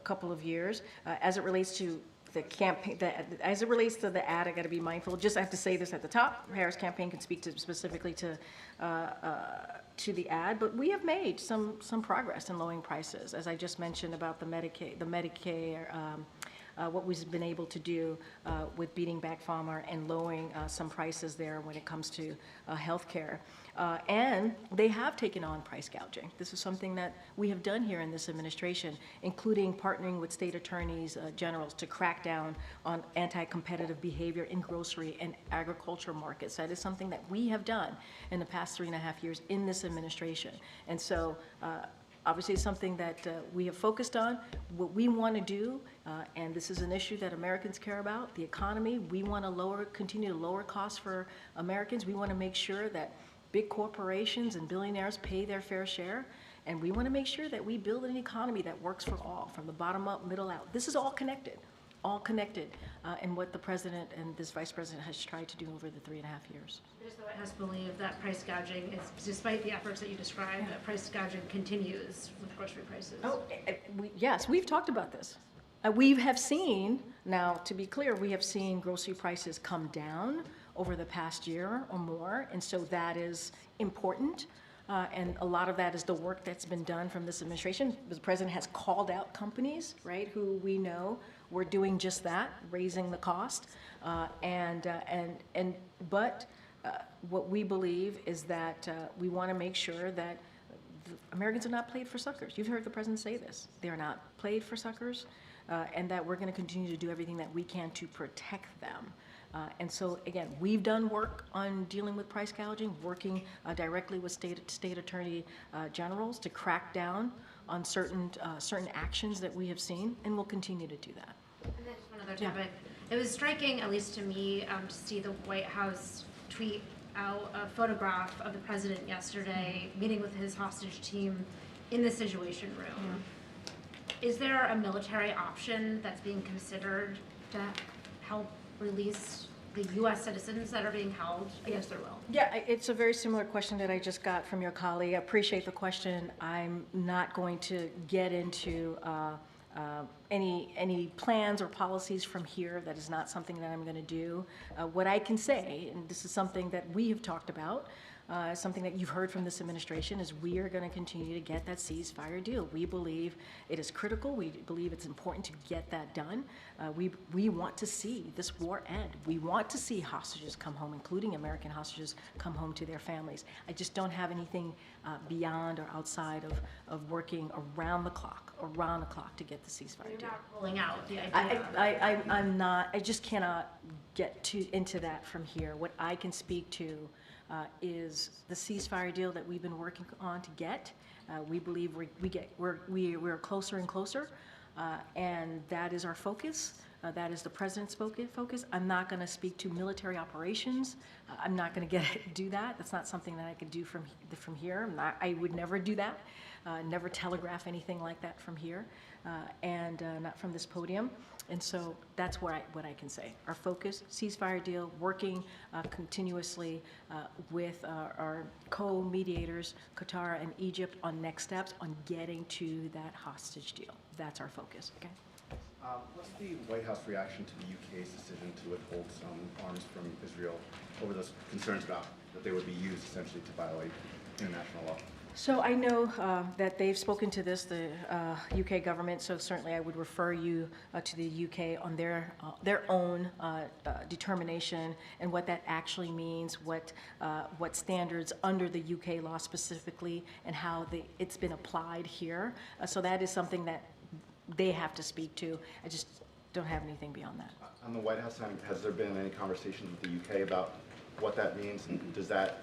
couple of years. As it relates to the campaign, as it relates to the ad, I got to be mindful. Just I have to say this at the top. Harris campaign can speak to specifically to the ad, but we have made some progress in lowering prices, as I just mentioned about the Medicare, what we've been able to do with beating back pharma and lowering some prices there when it comes to health care. And they have taken on price gouging. This is something that we have done here in this administration, including partnering with state attorneys generals to crack down on anti-competitive behavior in grocery and agriculture markets. That is something that we have done in the past 3.5 years in this administration. And so obviously it's something that we have focused on. What we want to do, and this is an issue that Americans care about, the economy, we want to continue to lower costs for Americans. We want to make sure that big corporations and billionaires pay their fair share, and we want to make sure that we build an economy that works for all, from the bottom up, middle out. This is all connected, and what the president and this vice president has tried to do over the 3.5 years. Does the White House believe that price gouging is, despite the efforts that you described, that price gouging continues with grocery prices? Yes, we've talked about this. We have seen, now to be clear, we have seen grocery prices come down over the past year or more, and so that is important. And a lot of that is the work that's been done from this administration. The president has called out companies, right, who we know were doing just that, raising the cost. But what we believe is that we want to make sure that Americans are not played for suckers. You've heard the president say this. They are not played for suckers, and that we're going to continue to do everything that we can to protect them. And so, again, we've done work on dealing with price gouging, working directly with state attorney generals to crack down on certain actions that we have seen, and we'll continue to do that. And then just one other topic. It was striking, at least to me, to see the White House tweet out a photograph of the president yesterday meeting with his hostage team in the Situation Room. Is there a military option that's being considered to help release the U.S. citizens that are being held against their will? Yeah, it's a very similar question that I just got from your colleague. I appreciate the question. I'm not going to get into any plans or policies from here. That is not something that I'm going to do. What I can say, and this is something that we have talked about, something that you've heard from this administration, is we are going to continue to get that ceasefire deal. We believe it is critical. We believe it's important to get that done. We want to see this war end. We want to see hostages come home, including American hostages, come home to their families. I just don't have anything beyond or outside of working around the clock to get the ceasefire You're deal. not rolling out the idea. I'm not, I just cannot get into that from here. What I can speak to is the ceasefire deal that we've been working on to get. We believe we're closer and closer, and that is our focus. That is the president's focus. I'm not going to speak to military operations. I'm not going to do that. That's not something that I could do from here. I would never do that. Never telegraph anything like that from here, and not from this podium. And so that's what I can say. Our focus, ceasefire deal, working continuously with our co-mediators, Qatar and Egypt, on next steps on getting to that hostage deal. That's our focus, okay? What's the White House reaction to the UK's decision to withhold some arms from Israel over those concerns about that they would be used essentially to violate international law? So I know that they've spoken to this, the UK government, so certainly I would refer you to the UK on their own determination and what that actually means, what standards under the UK law specifically, and how it's been applied here. So that is something that they have to speak to. I just don't have anything beyond that. On the White House side, has there been any conversations with the UK about what that means, and does that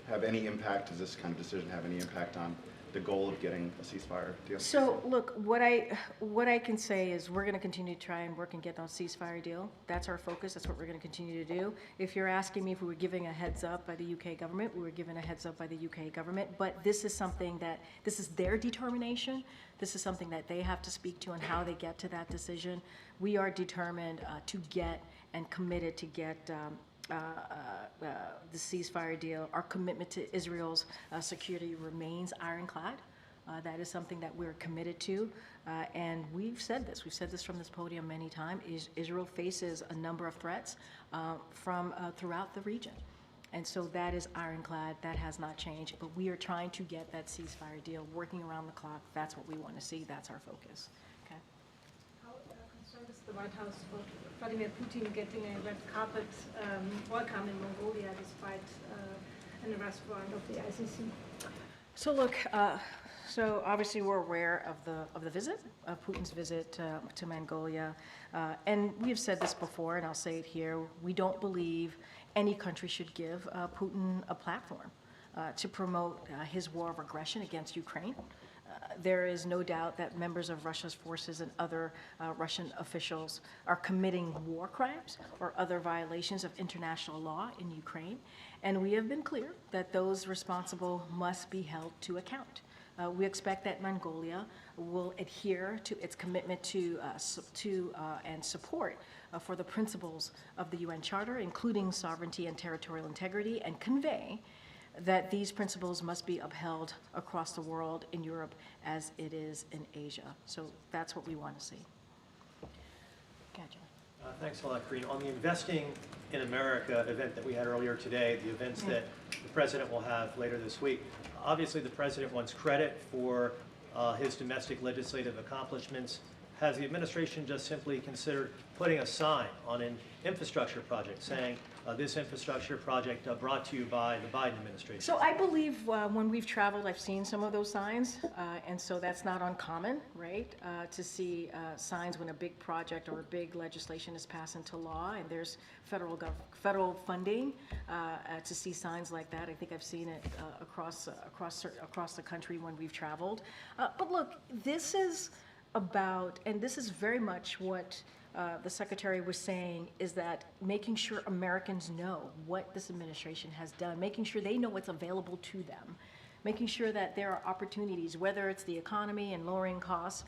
have any impact? Does this kind of decision have any impact on the goal of getting a ceasefire deal? So look, what I can say is we're going to continue to try and work and get on a ceasefire deal. That's our focus. That's what we're going to continue to do. If you're asking me if we were giving a heads up by the UK government, we were given a heads up by the UK government. But this is something this is their determination. This is something that they have to speak to and how they get to that decision. We are determined to get and committed to get the ceasefire deal. Our commitment to Israel's security remains ironclad. That is something that we're committed to, and we've said this from this podium many times. Israel faces a number of threats from throughout the region, and so that is ironclad. That has not changed, but we are trying to get that ceasefire deal working around the clock. That's what we want to see. That's our focus. Okay. How concerned is the White House for Vladimir Putin getting a red carpet welcome in Mongolia despite an arrest warrant of the ICC? So look, so obviously we're aware of the visit, of Putin's visit to Mongolia, and we've said this before, and I'll say it here. We don't believe any country should give Putin a platform to promote his war of aggression against Ukraine. There is no doubt that members of Russia's forces and other Russian officials are committing war crimes or other violations of international law in Ukraine, and we have been clear that those responsible must be held to account. We expect that Mongolia will adhere to its commitment to and support for the principles of the UN Charter, including sovereignty and territorial integrity, and convey that these principles must be upheld across the world, in Europe as it is in Asia. So that's what we want to see. Gotcha. Thanks a lot, Karine. On the Investing in America event that we had earlier today, the events that the President will have later this week, obviously the President wants credit for his domestic legislative accomplishments. Has the administration just simply considered putting a sign on an infrastructure project saying this infrastructure project brought to you by the Biden administration? So I believe when we've traveled, I've seen some of those signs, and so that's not uncommon, right? To see signs when a big project or a big legislation is passed into law, and there's federal funding to see signs like that. I think I've seen it across the country when we've traveled. But look, this is about, and this is very much what the Secretary was saying, is that making sure Americans know what this administration has done, making sure they know what's available to them, making sure that there are opportunities, whether it's the economy and lowering costs,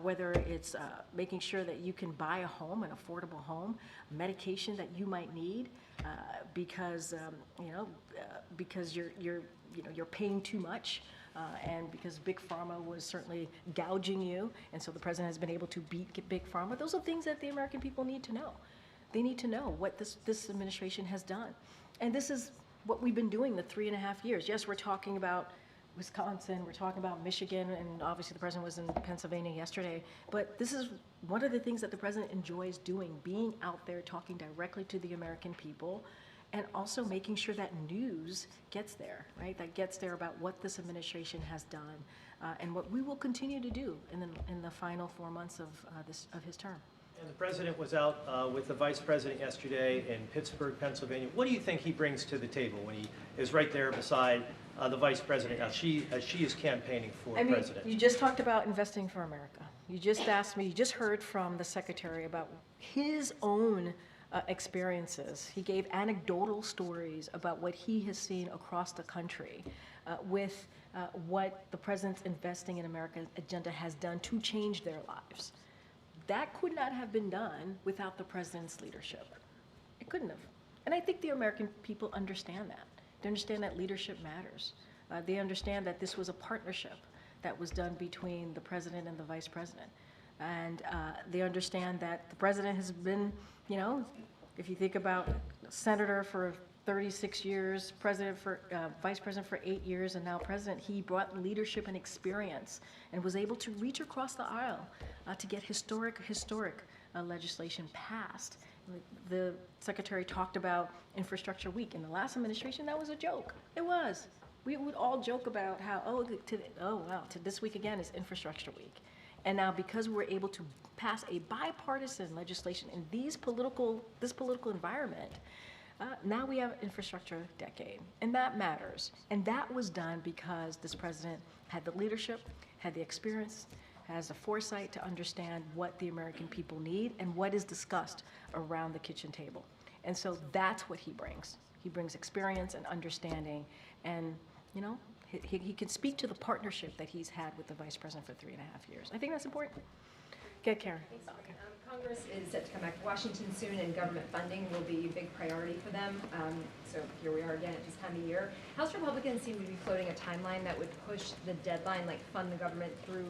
whether it's making sure that you can buy a home, an affordable home, medication that you might need, because because you're paying too much And because Big Pharma was certainly gouging you, and so the president has been able to beat Big Pharma, those are things that the American people need to know. They need to know what this administration has done. And this is what we've been doing the 3.5 years. Yes, we're talking about Wisconsin, we're talking about Michigan, and obviously the president was in Pennsylvania yesterday. But this is one of the things that the president enjoys doing, being out there talking directly to the American people, and also making sure that news gets there, right? That gets there about what this administration has done, and what we will continue to do in the final 4 months of his term. And the president was out with the vice president yesterday in Pittsburgh, Pennsylvania. What do you think he brings to the table when he is right there beside the vice president as she is campaigning for president? You just talked about investing for America. You just asked me, you just heard from the secretary about his own experiences. He gave anecdotal stories about what he has seen across the country with what the president's Investing in America agenda has done to change their lives. That could not have been done without the president's leadership. It couldn't have. And I think the American people understand that. They understand that leadership matters. They understand that this was a partnership that was done between the president and the vice president. And they understand that the president has been, you know, if you think about senator for 36 years, president for, vice president for 8 years, and now president, he brought leadership and experience and was able to reach across the aisle to get historic legislation passed. The secretary talked about Infrastructure Week. In the last administration, that was a joke. It was. We would all joke about how, to this week again is Infrastructure Week. And now because we're able to pass a bipartisan legislation in this political environment, now we have infrastructure decade, and that matters. And that was done because this president had the leadership, had the experience, has the foresight to understand what the American people need and what is discussed around the kitchen table. And so that's what he brings. He brings experience and understanding, and you know, he can speak to the partnership that he's had with the vice president for 3.5 years. I think that's important. Get Karen. Thanks, Karine. Congress is set to come back to Washington soon, and government funding will be a big priority for them. So here we are again at this time of year. House Republicans seem to be floating a timeline that would push the deadline, like fund the government through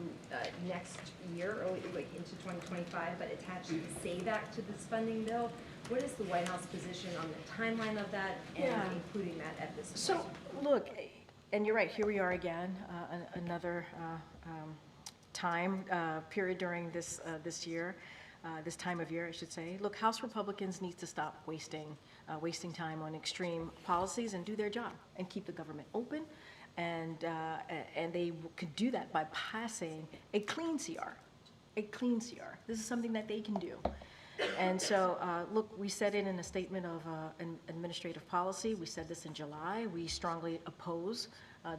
next year, early, like into 2025, but attach SAVE to this funding bill. What is the White House position on the timeline of that and including that at this point? So, look, and you're right, here we are again, another time period during this year, this time of year, I should say. Look, House Republicans need to stop wasting time on extreme policies and do their job and keep the government open. And they could do that by passing a clean CR. A clean CR. This is something that they can do. And so, look, we said it in a statement of an administrative policy. We said this in July. We strongly oppose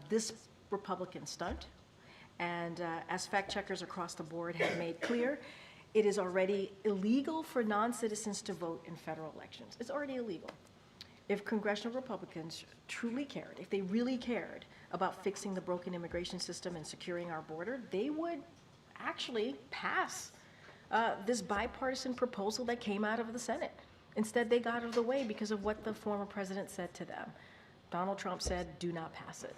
this Republican stunt. And as fact checkers across the board have made clear, it is already illegal for non-citizens to vote in federal elections. It's already illegal. If congressional Republicans truly cared, if they really cared about fixing the broken immigration system and securing our border, they would actually pass this bipartisan proposal that came out of the Senate. Instead, they got out of the way because of what the former president said to them. Donald Trump said, do not pass it.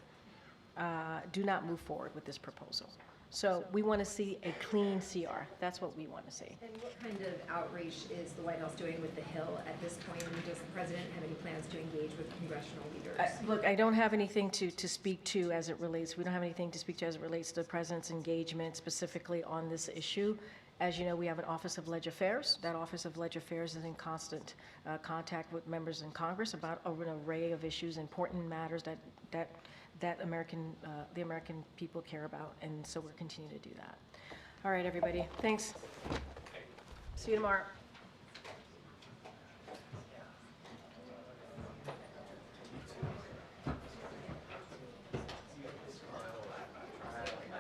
Do not move forward with this proposal. So we want to see a clean CR. That's what we want to see. And what kind of outreach is the White House doing with the Hill at this point? And does the president have any plans to engage with congressional leaders? Look, I don't have anything to speak to as it relates. We don't have anything to speak to as it relates to the president's engagement specifically on this issue. As you know, we have an Office of Leg Affairs. That Office of Leg Affairs is in constant contact with members in Congress about an array of issues, important matters that the American people care about, and so we're continuing to do that. All right, everybody. Thanks. See you tomorrow.